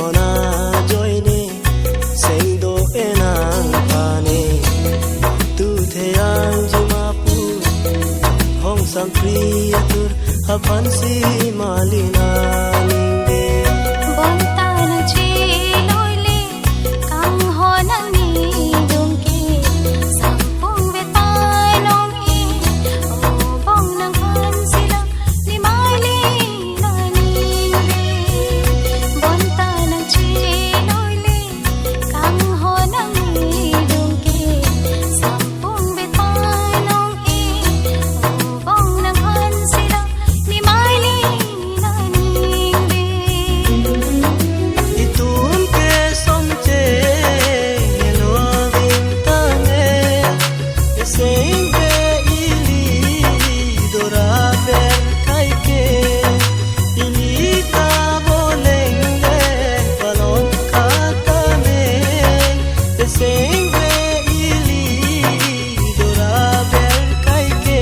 hona joine sendo enang pane tu the anjumapu hong sam priyatur hapan si malina ningde bonta na chi loile kang hona ni dongke sampung vetai nong e o bong nang han sila ni mali na ningde bonta na chi loile kang hona ni dongke sampung vetai nong e o bong nang han sila ni mali na ningde itun ke somche no vintane esenge ili dora ver kaike ili ta bolenge palon khatame esenge ili dora ver kaike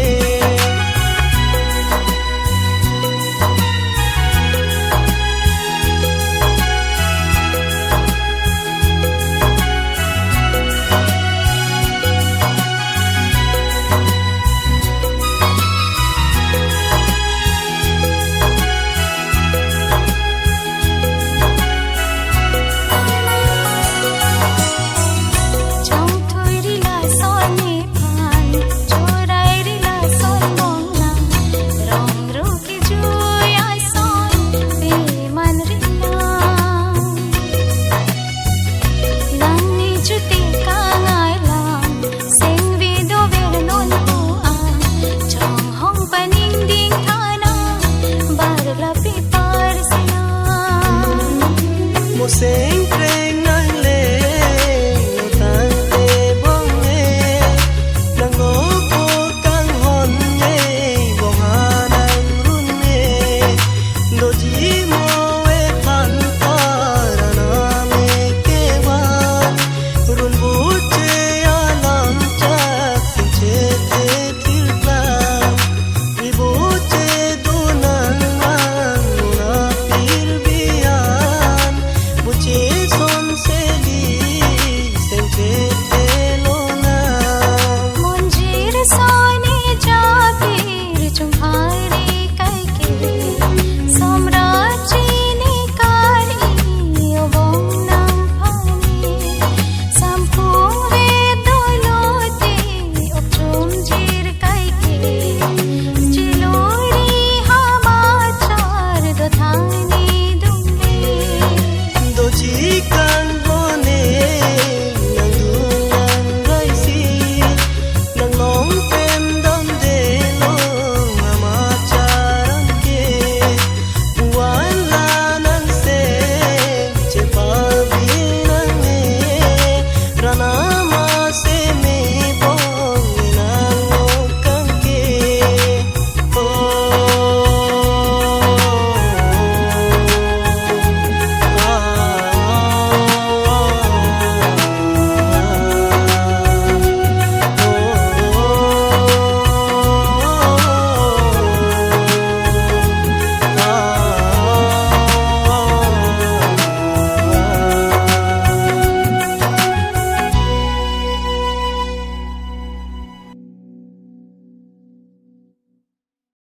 Trong thui ri la son ni phan chorai ri la son mong na rong ru ki jui ai son be man ri na nang ni chuti ka ngai lam seng vi do ver non pu a chong hong paning ding thana bar la pi par sina mo sempre